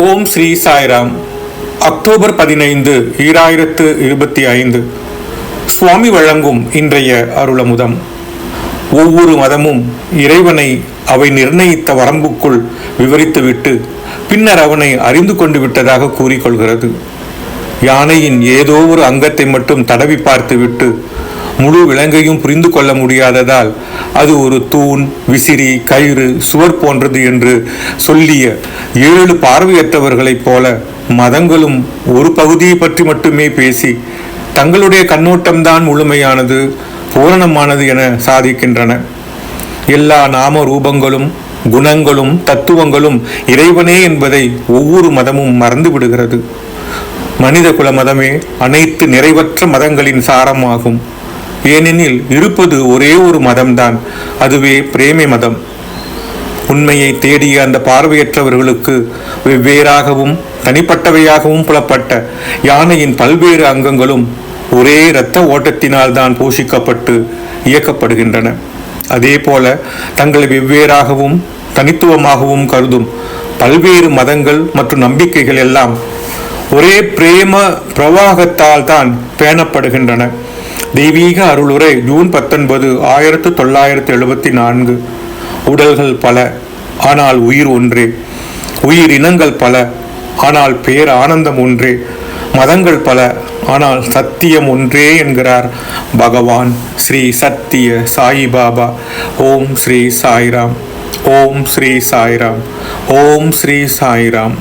ஓம் Sri Sairam. October 15, 2025. சுவாமி வழங்கும் இன்றைய அருளமுதம். ஒவ்வொரு மதமும் இறைவனை அவை நிர்ணயித்த வரம்புக்குள் விவரித்துவிட்டு பின்னர் அவனை அறிந்து கொண்டு விட்டதாக கூறிக்கொள்கிறது. யானையின் ஏதோ ஒரு அங்கத்தை மட்டும் தடவி பார்த்துவிட்டு முழு விலங்கையும் புரிந்து கொள்ள முடியாததால் அது ஒரு தூண், விசிறி, கயிறு, சுவர் போன்றது என்று சொல்லிய 7 பார்வையற்றவர்களைப் போல மதங்களும் ஒரு பகுதியை பற்றி மட்டுமே பேசி தங்களுடைய கண்ணோட்டம்தான் முழுமையானது, பூரணமானது என சாதிக்கின்றன. எல்லா நாம ரூபங்களும், குணங்களும், தத்துவங்களும் இறைவனே என்பதை ஒவ்வொரு மதமும் மறந்து விடுகிறது. மனித குல மதமே அனைத்து நிறைவற்ற மதங்களின் சாரமாகும். ஏனெனில் இருப்பது ஒரே ஒரு மதம்தான், அதுவே பிரேமை மதம். உண்மையை தேடிய அந்த பார்வையற்றவர்களுக்கு வெவ்வேறாகவும் தனிப்பட்டவையாகவும் புலப்பட்ட யானையின் பல்வேறு அங்கங்களும் ஒரே இரத்த ஓட்டத்தினால் தான் போஷிக்கப்பட்டு இயக்கப்படுகின்றன. அதே போல தங்களை வெவ்வேறாகவும் தனித்துவமாகவும் கருதும் பல்வேறு மதங்கள் மற்றும் நம்பிக்கைகள் எல்லாம் ஒரே பிரேம பிரவாகத்தால் தான் பேணப்படுகின்றன. தெய்வீக அருளுரை, ஜூன் 19, 1974. உடல்கள் பல, ஆனால் உயிர் ஒன்றே. உயிர் இனங்கள் பல, ஆனால் பேர் ஆனந்தம் ஒன்றே. மதங்கள் பல, ஆனால் சத்தியம் ஒன்றே என்கிறார் பகவான் ஸ்ரீ சத்திய சாயிபாபா. ஓம் ஸ்ரீ சாய்ராம். ஓம் ஸ்ரீ சாய்ராம். ஓம் ஸ்ரீ சாய்ராம்.